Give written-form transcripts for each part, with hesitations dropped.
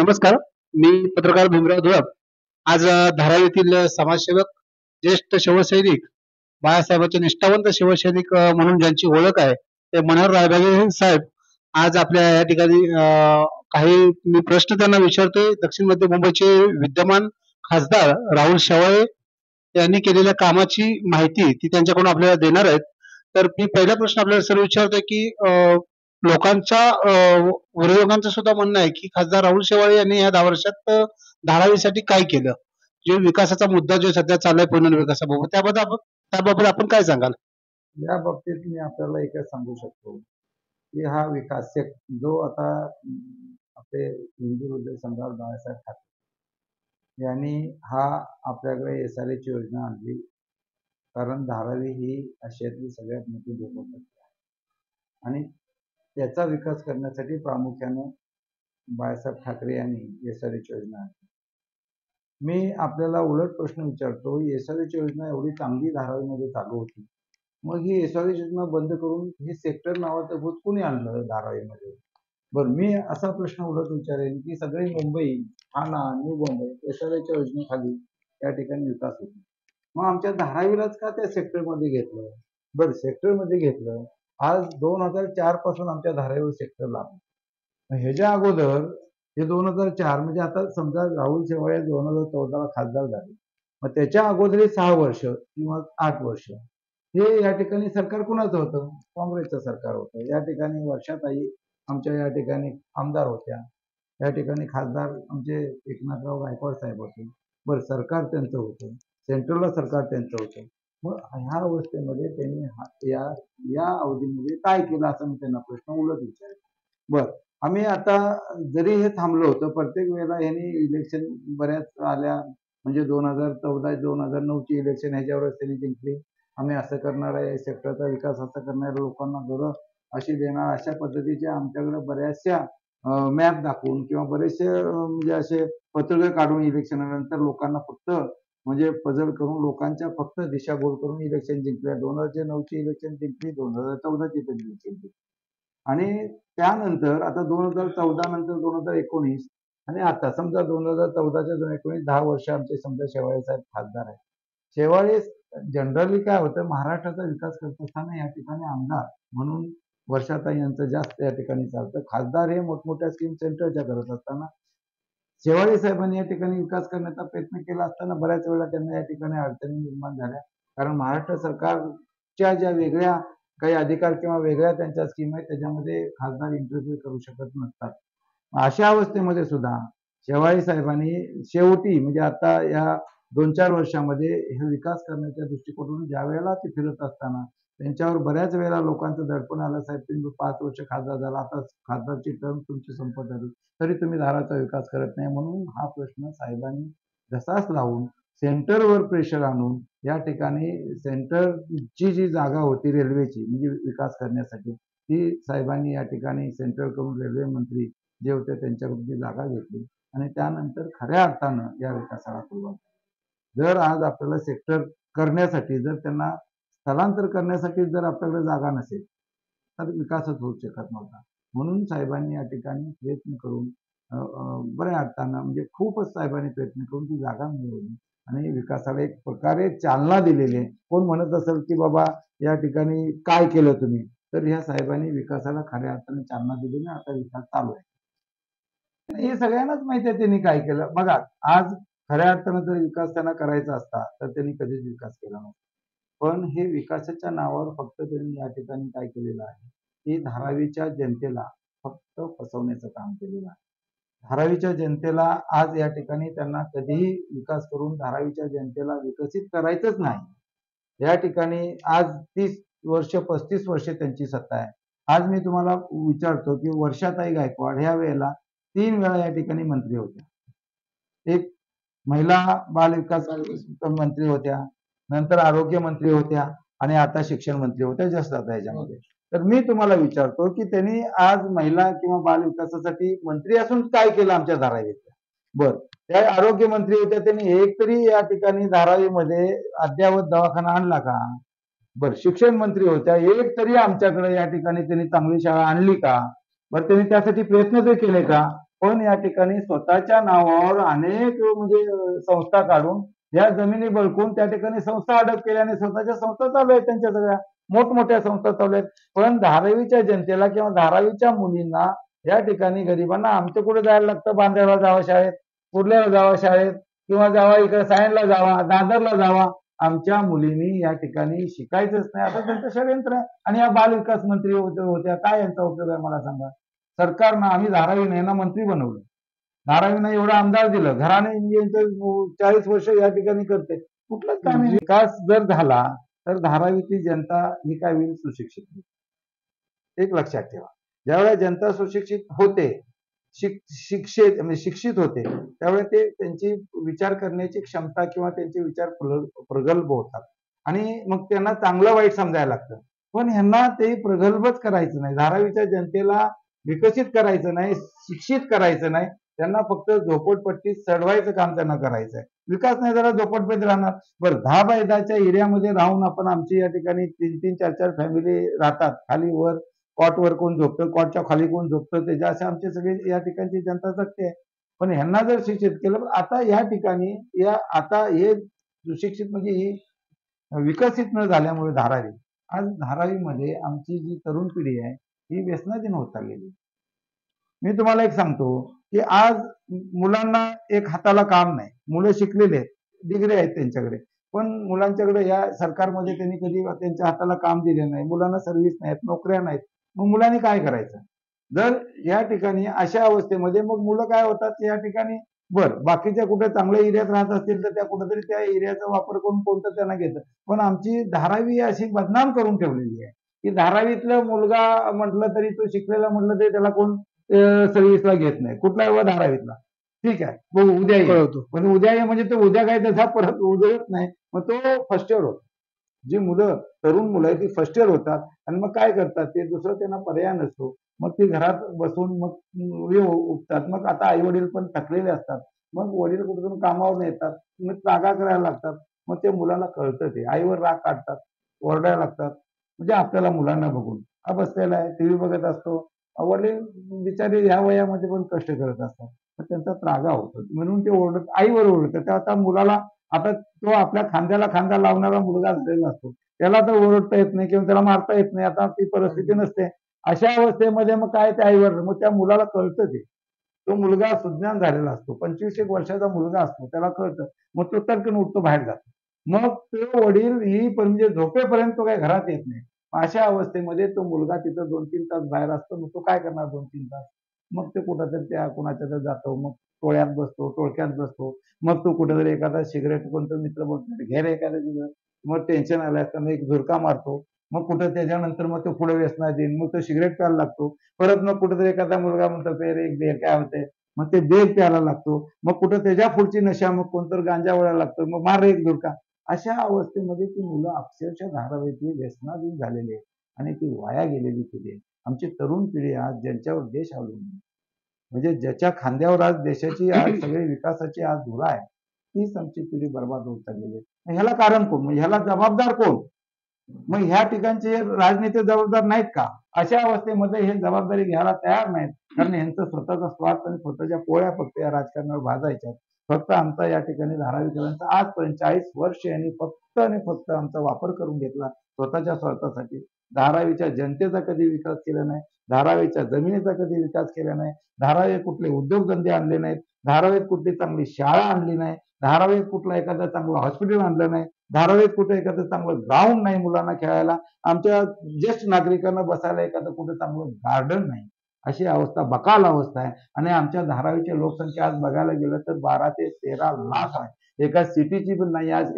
नमस्कार. मी पत्रकार भीमराव धुळप. आज धारावी येथील समाजसेवक, ज्येष्ठ शिवसैनिक, बाळासाहेबांचे निष्ठावंत शिवसैनिक म्हणून ज्यांची ओळख आहे ते मनोहर रायबागे साहेब आज आपल्या या ठिकाणी काही मी प्रश्न त्यांना विचारतोय. दक्षिण मध्य मुंबईचे विद्यमान खासदार राहुल शेवाळे यांनी केलेल्या कामाची माहिती ती त्यांच्याकडून आपल्याला देणार आहेत. तर मी पहिला प्रश्न आपल्याला सर विचारतोय की लोकांच्या विरोधकांचं सुद्धा म्हणणं आहे की खासदार राहुल शेवाळे यांनी या 10 वर्षात धारावीसाठी काय केलं, जे विकासाचा मुद्दा जो सध्या चाललाय पुनर्विकासाबाबत, त्याबाबत आपण काय सांगाल? या बाबतीत मी आपल्याला एकच सांगू शकतो की हा विकास जो आता आपले हिंदू हृदय सम्राट बाळासाहेब ठाकरे यांनी हा आपल्याकडे SRH ची योजना आणली. कारण धारावी ही आशियातली सगळ्यात मोठी झोपडपट्टी आहे आणि त्याचा विकास करण्यासाठी प्रामुख्याने बाळासाहेब ठाकरे यांनी SRH योजना आणली. मी आपल्याला उलट प्रश्न विचारतो, SRH योजना एवढी चांगली धारावीमध्ये चालू होती, मग ही SRH योजना बंद करून हे सेक्टर नावाचं भूत कोणी आणलं धारावीमध्ये? बरं, मी असा प्रश्न उलट विचारेन की सगळी मुंबई, ठाणा, न्यू मुंबई SRH योजनेखाली या ठिकाणी विकास होतो, मग आमच्या धारावीलाच का त्या सेक्टरमध्ये घेतलं? बरं, सेक्टरमध्ये घेतलं, आज 2004 पासून आमच्या धारावीवर सेक्टर लागलं. ह्याच्या अगोदर हे 2004 म्हणजे आता समजा राहुल शेवाळे 2014 खासदार झाले, मग त्याच्या अगोदर 6 वर्ष किंवा 8 वर्ष हे या ठिकाणी सरकार कुणाचं होतं? काँग्रेसचं सरकार होतं. या ठिकाणी वर्षाताई आमच्या या ठिकाणी आमदार होत्या, या ठिकाणी खासदार आमचे एकनाथराव गायकवाड साहेब होते. बरं, सरकार त्यांचं होतं, सेंट्रलला सरकार त्यांचं होतं. मग ह्या अवस्थेमध्ये त्यांनी या अवधीमध्ये काय केलं असं मी त्यांना प्रश्न उलट विचारला. बरं, आम्ही आता जरी हे थांबलो होतो, प्रत्येक वेळेला यांनी इलेक्शन बऱ्याच आल्या, म्हणजे 2014 2009ची इलेक्शन ह्याच्यावरच त्यांनी जिंकली. आम्ही असं करणार आहे, सेक्टरचा विकास असा करणाऱ्या लोकांना घरं अशी देणार, अशा पद्धतीच्या आमच्याकडे बऱ्याचशा मॅप दाखवून किंवा बरेचसे म्हणजे असे पत्रकं काढून इलेक्शननंतर लोकांना फक्त म्हणजे पजल करून लोकांच्या फक्त दिशाभूल करून इलेक्शन जिंकल्या. 2009ची इलेक्शन जिंकली, 2014ची पण जिंकली आणि त्यानंतर आता 2014 नंतर 2019 आणि आता समजा 2014च्या 2019 10 वर्ष आमचे समजा शेवाळे साहेब खासदार आहेत. शेवाळे जनरली काय होतं, महाराष्ट्राचा विकास करत असताना या ठिकाणी आमदार म्हणून वर्षाताई यांचं जास्त या ठिकाणी चालतं. खासदार हे मोठमोठ्या स्कीम सेंटरच्या करत असताना शेवाळे साहेबांनी या ठिकाणी विकास करण्याचा प्रयत्न केला असताना बऱ्याच वेळा त्यांना या ठिकाणी अडचणी निर्माण झाल्या. कारण महाराष्ट्र सरकारच्या ज्या वेगळ्या काही अधिकार किंवा वेगळ्या त्यांच्या स्कीम आहेत त्याच्यामध्ये खासदार इंटरव्ह्यू करू शकत नसतात. अशा अवस्थेमध्ये सुद्धा शेवाळे साहेबांनी शेवटी म्हणजे आता या 2-4 वर्षामध्ये हे विकास करण्याच्या दृष्टिकोनातून ज्या वेळेला ते फिरत असताना त्यांच्यावर बऱ्याच वेळेला लोकांचं दडपण आलं, साहेब तुम्ही 5 वर्ष खासदार झाला, आता खासदारची टर्म तुमची संपत आली तरी तुम्ही धाराचा विकास करत नाही. म्हणून हा प्रश्न साहेबांनी जसाच लावून सेंटरवर प्रेशर आणून या ठिकाणी सेंटरची जी जागा होती रेल्वेची म्हणजे विकास करण्यासाठी, ती साहेबांनी या ठिकाणी सेंट्रलकडून रेल्वे मंत्री जे होते त्यांच्याकडून ती जागा घेतली आणि त्यानंतर खऱ्या अर्थानं या विकासाला सुरुवात. जर आज आपल्याला सेक्टर करण्यासाठी जर त्यांना स्थलांतर करण्यासाठी जर आपल्याकडे जागा नसेल तर विकासच होऊ शकत नव्हता. म्हणून साहेबांनी या ठिकाणी प्रयत्न करून बऱ्या अर्थानं म्हणजे खूपच साहेबांनी प्रयत्न करून ती जागा मिळवली आणि विकासाला एक प्रकारे चालना दिलेली आहे. कोण म्हणत असेल की बाबा या ठिकाणी काय केलं तुम्ही, तर ह्या साहेबांनी विकासाला खऱ्या अर्थाने चालना दिली ना, आता विकास चालू आहे. हे सगळ्यांनाच माहिती आहे त्यांनी काय केलं. बघा, आज खऱ्या अर्थानं जर विकास त्यांना करायचा असता तर त्यांनी कधीच विकास केला नसता. पण हे विकासाच्या नावावर फक्त त्यांनी या ठिकाणी काय केलेलं आहे की धारावीच्या जनतेला फक्त फसवण्याचं काम केलेलं आहे. धारावीच्या जनतेला आज या ठिकाणी त्यांना कधीही विकास करून धारावीच्या जनतेला विकसित करायचंच नाही. या ठिकाणी आज 30 वर्ष 35 वर्ष त्यांची सत्ता आहे. आज मी तुम्हाला विचारतो की वर्षाताई गायकवाड ह्या वेळेला 3 वेळा या ठिकाणी मंत्री होत्या. एक महिला बाल विकास मंत्री होत्या, नंतर आरोग्य मंत्री होत्या आणि आता शिक्षण मंत्री होत्या जस्ट आता याच्यामध्ये. तर मी तुम्हाला विचारतो की त्यांनी आज महिला किंवा बाल विकासासाठी मंत्री असून काय केलं आमच्या धारावीच्या? बरं, त्या आरोग्य मंत्री होत्या, त्यांनी एक तरी या ठिकाणी धारावीमध्ये अद्ययावत दवाखाना आणला का? बरं, शिक्षण मंत्री होत्या, एक तरी आमच्याकडे या ठिकाणी त्यांनी चांगली शाळा आणली का? बरं, त्यांनी त्यासाठी प्रयत्न तर केले का? पण या ठिकाणी स्वतःच्या नावावर अनेक म्हणजे संस्था काढून या जमिनी बळकून त्या ठिकाणी संस्था अडक केल्या आणि स्वतःच्या संस्था चालू आहेत त्यांच्या सगळ्या मोठमोठ्या संस्था चालू आहेत. पण धारावीच्या जनतेला किंवा धारावीच्या मुलींना या ठिकाणी गरिबांना आमच्या कुठे जायला लागतं, बांद्र्याला जावं शाळेत, कुर्ल्याला जावं शाळेत किंवा जावा इकडे सायनला जावा, दादरला जावा. आमच्या मुलींनी या ठिकाणी शिकायचंच नाही असं त्यांचं षडयंत्र आहे. आणि या बालविकास मंत्री होत्या, काय यांचा उपयोग आहे मला सांगा. सरकारनं आम्ही धारावीने यांना मंत्री बनवलं, धारावीनं एवढं आमदार दिलं, घराणे 40 वर्ष या ठिकाणी करते, कुठलंच काम नाही. विकास जर झाला तर धारावीची जनता ही काय होईल, सुशिक्षित होईल. एक लक्षात ठेवा, ज्यावेळेला जनता सुशिक्षित होते, शिक्षित होते, त्यावेळेस ते त्यांची विचार करण्याची क्षमता किंवा त्यांचे विचार प्रगल्भ होतात आणि मग त्यांना चांगलं वाईट समजायला लागतं. पण ह्यांना ते प्रगल्भच करायचं नाही, धारावीच्या जनतेला विकसित करायचं नाही, शिक्षित करायचं नाही, त्यांना फक्त झोपडपट्टीत चढवायचं काम त्यांना करायचं आहे. विकास नाही जरा झोपडपट्टीत राहणार. बरं, 10/10च्या एरियामध्ये राहून आपण आमची या ठिकाणी 3-3, 4-4 फॅमिली राहतात, खाली वर कॉटवर कोण झोपतं, कॉटच्या खाली कोण झोपतं, त्याच्या असे आमचे सगळे या ठिकाणची जनता जगते. पण ह्यांना जर शिक्षित केलं, आता या ठिकाणी आता हे सुशिक्षित म्हणजे ही विकसित न झाल्यामुळे आज धारावीमध्ये आमची जी तरुण पिढी आहे ही व्यसनाधीन होत चाललेली. मी तुम्हाला एक सांगतो की आज मुलांना एक हाताला काम नाही, मुलं शिकलेले आहेत, डिग्री आहेत त्यांच्याकडे, पण मुलांच्याकडे या सरकारमध्ये त्यांनी कधी त्यांच्या हाताला काम दिले नाही, मुलांना सर्व्हिस नाहीत, नोकऱ्या नाहीत. मग मुलांनी काय करायचं जर या ठिकाणी अशा अवस्थेमध्ये? मग मुलं काय होतात या ठिकाणी, बाकीच्या कुठे चांगल्या एरियात राहत असतील तर त्या कुठेतरी त्या एरियाचा वापर करून कोणतं त्यांना घेतं. पण आमची धारावी अशी बदनाम करून ठेवलेली आहे की धारावीतला मुलगा म्हटलं तरी, तो शिकलेला म्हटलं तरी त्याला कोण सर्व्हिसला घेत नाही. कुठला एवढा धारावीतला, ठीक आहे बघू उद्या येतो, पण उद्या ये म्हणजे तो उद्या काय त्याचा परत उद्याच नाही. मग तो फर्स्ट इयर होतो, जी मुलं तरुण मुलं आहेत ती फर्स्ट इयर होतात आणि मग काय करतात ते, दुसरं त्यांना पर्याय नसतो, मग ती घरात बसून मग उठतात. मग आता आई वडील पण थकलेले असतात, मग वडील कुठून कामावर येतात, मग जागा करायला लागतात. मग ते मुलाला कळतं, ते आईवर राग काढतात, ओरडायला लागतात. म्हणजे आपल्याला मुलांना बघून हा बसलेला आहे, टीव्ही बघत असतो, वडील बिचारे ह्या वयामध्ये पण कष्ट करत असतात, तर त्यांचा त्रागा होतो म्हणून ते ओरडत, आईवर ओरडतात. आता मुलाला, आता तो आपल्या खांद्याला खांदा लावणारा मुलगा झालेला असतो, त्याला तर ओरडता येत नाही किंवा त्याला मारता येत नाही, आता ती परिस्थिती नसते. अशा अवस्थेमध्ये मग काय ते आईवर, मग त्या मुलाला कळतं, ते तो मुलगा सुज्ञान झालेला असतो, 25-1 वर्षाचा मुलगा असतो, त्याला कळतं, मग तो तर्कन उठतो, बाहेर जातो. मग तो वडील ही म्हणजे झोपेपर्यंत तो काही घरात येत नाही. अशा अवस्थेमध्ये तो मुलगा तिथं 2-3 तास बाहेर असतो, मग तो काय करणार 2-3 तास? मग ते कुठंतरी त्या कुणाच्या तर जातो, मग टोळ्यात बसतो, टोळक्यात बसतो, मग तो कुठेतरी एखादा सिगरेट, कोणतं मित्र बोलतो घे रे एखादा सिगरेट, मग टेन्शन आलं असताना एक झुरका मारतो, मग कुठं त्याच्यानंतर मग तो पुढे व्यसनात येईल, मग तो सिगरेट प्यायला लागतो, परत मग कुठेतरी एखादा मुलगा म्हणतो पे रे एक दे, काय होतंय, मग ते देह प्यायला लागतो, मग कुठं त्याच्या पुढची नशा, मग कोणतं गांजा वळायला लागतो, मग मार एक झुरका. अशा अवस्थेमध्ये ती मुलं अक्षरशः धारावीतली व्यसनाधीन झालेली आहे आणि ती वाया गेलेली पिढी आहे. आमची तरुण पिढी आज ज्यांच्यावर देश अवलंबून, म्हणजे ज्याच्या खांद्यावर आज देशाची आज सगळी विकासाची आज धुरा आहे, तीच आमची पिढी बर्बाद होत चाललेली आहे. ह्याला कारण कोण, मग ह्याला जबाबदार कोण? मग ह्या ठिकाणचे राजनेते जबाबदार नाहीत का? अशा अवस्थेमध्ये हे जबाबदारी घ्यायला तयार नाहीत, कारण यांचं स्वतःचा स्वार्थ आणि स्वतःच्या पोळ्या फक्त या राजकारणावर भाजायच्या. फक्त आमचा या ठिकाणी धारावीकरांचा आजपर्यंत 40 वर्ष यांनी फक्त आणि फक्त आमचा वापर करून घेतला स्वतःच्या स्वार्थासाठी. धारावीच्या जनतेचा कधी विकास केला नाही, धारावीच्या जमिनीचा कधी विकास केला नाही, धारावीत कुठले उद्योगधंदे आणले नाहीत, धारावीत कुठली चांगली शाळा आणली नाही, धारावीत कुठला एखादा चांगलं हॉस्पिटल आणलं नाही, धारावीत कुठे एखादं चांगलं ग्राउंड नाही मुलांना खेळायला, आमच्या ज्येष्ठ नागरिकांना बसायला एखादं कुठे चांगलं गार्डन नाही. अशी अवस्था, बकाल अवस्था आहे. आणि आमच्या धारावीची लोकसंख्या आज बघायला गेलं तर 12 ते 13 लाख आहे. एका सिटीची पण नाही. आज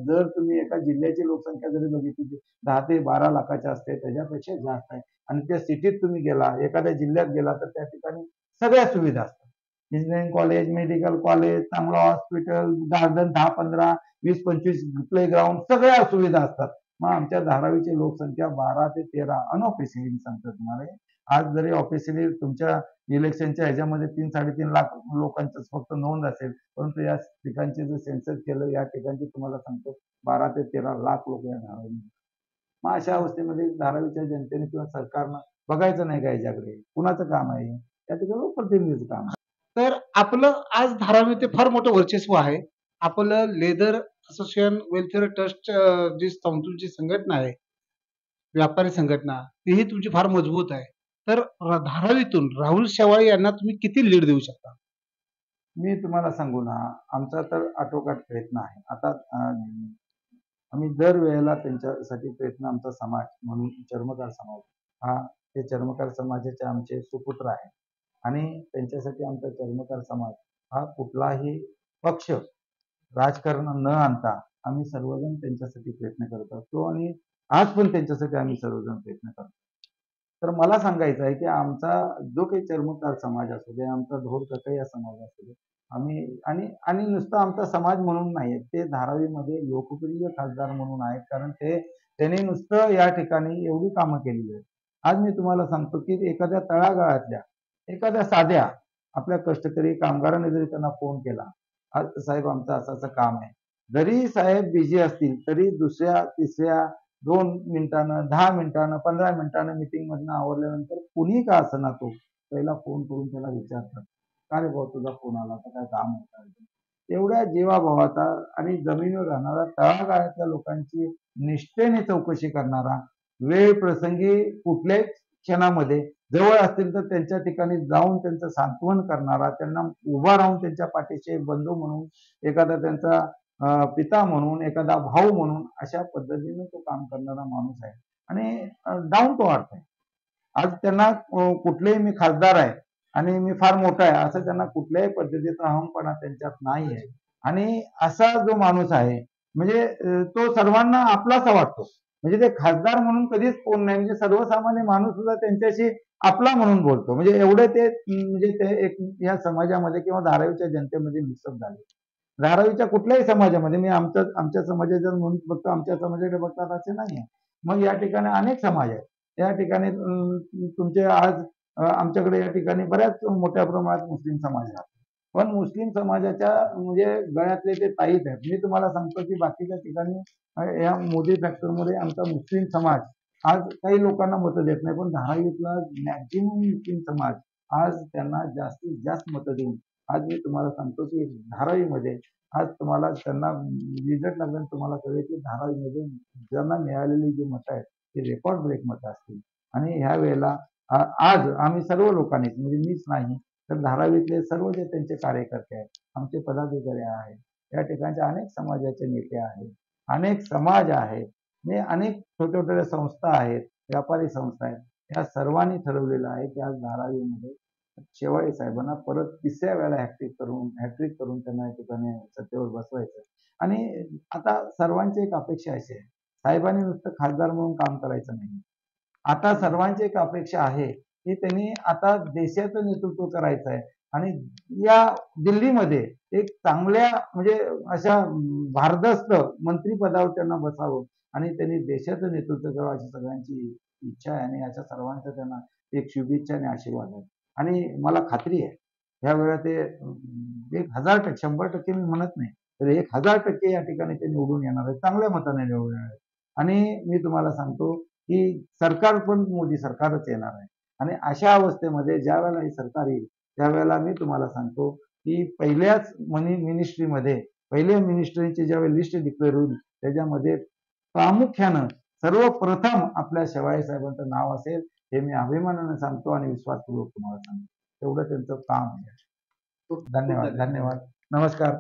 जर तुम्ही एका जिल्ह्याची लोकसंख्या जरी बघितली 10 ते 12 लाखाची असते, त्याच्यापेक्षा जास्त आहे. आणि त्या सिटीत तुम्ही गेला, एखाद्या जिल्ह्यात गेला तर त्या ठिकाणी सगळ्या सुविधा असतात. इंजिनिअरिंग कॉलेज, मेडिकल कॉलेज, चांगलं हॉस्पिटल, गार्डन 10-15, 20-25 प्ले ग्राउंड, सगळ्या सुविधा असतात. मग आमच्या धारावीची लोकसंख्या 12 ते 13 अनऑफिशियली सांगतो तुम्हाला. आज जरी ऑफिशियली तुमच्या इलेक्शनच्या ह्याच्यामध्ये 3-3.5 लाख लोकांचं फक्त नोंद असेल, परंतु या ठिकाणचे जर सेन्सस केलं, या ठिकाणचे तुम्हाला सांगतो 12 ते 13 लाख लोक या धारावीमध्ये. मग अशा अवस्थेमध्ये धारावीच्या जनतेने किंवा सरकारनं बघायचं नाही का याच्याकडे? कुणाचं काम आहे? त्या ठिकाणी लोकप्रतिनिधीचं काम आहे. तर आपलं आज धारावी ते फार मोठं वर्चस्व आहे. आपलं लेदर असोसिएशन वेलफेअर ट्रस्ट जी तुमची संघटना आहे, व्यापारी संघटना, तीही तुमची फार मजबूत आहे. तर धारावीतून राहुल शेवाळे यांना तुम्ही किती लीड देऊ शकता? मी तुम्हाला सांगू ना, आमचा तर आटोकाट प्रयत्न आहे. आता आम्ही दरवेळेला त्यांच्यासाठी प्रयत्न आमचा समाज म्हणून चर्मकार समाज हा ते चर्मकार समाजाचे आमचे सुपुत्र आहे आणि त्यांच्यासाठी आमचा चर्मकार समाज हा कुठलाही पक्ष राजकारण न आणता आम्ही सर्वजण त्यांच्यासाठी प्रयत्न करत असतो आणि आज पण त्यांच्यासाठी आम्ही सर्वजण प्रयत्न करतो. तर मला सांगायचं आहे की आमचा जो काही चर्मकार समाज असू दे, आमचा ढोर या समाज असू दे, आम्ही आणि आणि नुसतं आमचा समाज म्हणून नाही, ते धारावीमध्ये लोकप्रिय खासदार म्हणून आहेत. कारण त्यांनी नुसतं या ठिकाणी एवढी कामं केलेली आहेत. आज मी तुम्हाला सांगतो की एखाद्या तळागाळातल्या एखाद्या साध्या आपल्या कष्टकरी कामगाराने जरी त्यांना फोन केला, आज साहेब आमचं असं असं काम आहे, जरी साहेब बिझी असतील तरी दुसऱ्या तिसऱ्या 2 मिनिटानं 10 मिनिटानं 15 मिनिटानं मीटिंग मधनं आवरल्यानंतर कुणी का असना तो पहिला फोन करून त्याला विचारतात, का रे भाऊ तुझा फोन आला तर काय काम होतं? एवढ्या जीवाभावाचा आणि जमिनीवर राहणारा तळागाळातल्या लोकांची निष्ठेने चौकशी करणारा, वेळ प्रसंगी कुठल्याही क्षणामध्ये जवळ असतील तर त्यांच्या ठिकाणी जाऊन त्यांचं सांत्वन करणारा, त्यांना उभा राहून त्यांच्या पाठीशी बंधू म्हणून, एखादा त्यांचा पिता म्हणून, एखादा भाऊ म्हणून अशा पद्धतीने तो काम करणारा माणूस आहे आणि डाऊन टू अर्थ आहे. आज त्यांना कुठलेही मी खासदार आहे आणि मी फार मोठा आहे असं त्यांना कुठल्याही पद्धतीचा अहमपणा त्यांच्यात नाही आहे. आणि असा जो माणूस आहे म्हणजे तो सर्वांना आपलासा वाटतो. म्हणजे ते खासदार म्हणून कधीच कोण नाही, म्हणजे सर्वसामान्य माणूस सुद्धा त्यांच्याशी आपला म्हणून बोलतो. म्हणजे एवढे ते म्हणजे ते एक या समाजामध्ये किंवा धारावीच्या जनतेमध्ये मिक्सअप झाले. धारावीच्या कुठल्याही समाजामध्ये मी आमच्या समाजाच्या म्हणून बघतो, आमच्या समाजाकडे बघतात असे नाही आहे. मग या ठिकाणी अनेक समाज आहेत. या ठिकाणी तुमचे आज आमच्याकडे या ठिकाणी बऱ्याच मोठ्या प्रमाणात मुस्लिम समाज राहतो. पण मुस्लिम समाजाच्या म्हणजे गळ्यातले ते ताईत आहेत. मी तुम्हाला सांगतो की बाकीच्या ठिकाणी या मोदी फॅक्टरमध्ये आमचा मुस्लिम समाज आज काही लोकांना मतं देत नाही, पण धारावीतला मॅक्झिमम मुस्लिम समाज आज त्यांना जास्तीत जास्त मतं देऊन आज मी तुम्हाला सांगतो की धारावीमध्ये आज तुम्हाला त्यांना रिझल्ट लागल्याने तुम्हाला कळेल की धारावीमध्ये ज्यांना मिळालेली जी मतं आहेत ती रेकॉर्ड ब्रेक मतं असतील. आणि ह्या वेळेला आज आम्ही सर्व लोकांनी म्हणजे मीच नाही तर धारावीतले सर्व जे त्यांचे कार्यकर्ते आहेत, आमचे पदाधिकारी आहेत, या ठिकाणचे अनेक समाजाचे नेते आहेत, अनेक समाज आहेत, म्हणजे अनेक छोट्या छोट्या संस्था आहेत, व्यापारी संस्था आहेत, या सर्वांनी ठरवलेलं आहे की आज धारावीमध्ये शेवाळे साहेबांना परत तिसऱ्या वेळेला हॅट्रिक करून त्यांना या ठिकाणी सत्तेवर बसवायचं. आणि आता सर्वांची एक अपेक्षा अशी आहे, साहेबांनी नुसतं खासदार म्हणून काम करायचं नाही. आता सर्वांची एक अपेक्षा आहे की त्यांनी आता देशाचं नेतृत्व करायचं आहे आणि या दिल्लीमध्ये एक चांगल्या म्हणजे अशा भारदस्त मंत्रिपदावर त्यांना बसावं आणि त्यांनी देशाचं नेतृत्व करावं अशी सगळ्यांची इच्छा आहे आणि अशा सर्वांचा त्यांना एक शुभेच्छा आणि आशीर्वाद आहे. आणि मला खात्री आहे ह्या वेळेला ते 1000% 100% मी म्हणत नाही, तर 1000% या ठिकाणी ते निवडून येणार आहेत, चांगल्या मताने निवडून येणार आहेत. आणि मी तुम्हाला सांगतो की सरकार पण मोदी सरकारच येणार आहे. आणि अशा अवस्थेमध्ये ज्या वेळेला हे सरकार येईल त्यावेळेला मी तुम्हाला सांगतो की पहिल्याच मिनिस्ट्रीमध्ये पहिल्या मिनिस्ट्रीची ज्यावेळी लिस्ट डिक्लेअर होईल त्याच्यामध्ये प्रामुख्यानं सर्वप्रथम आपल्या शेवाळे साहेबांचं नाव असेल, हे मी अभिमानाने सांगतो आणि विश्वासपूर्वक तुम्हाला सांगतो. एवढं त्यांचं काम आहे. खूप खूप धन्यवाद, धन्यवाद. धन्यवाद. नमस्कार.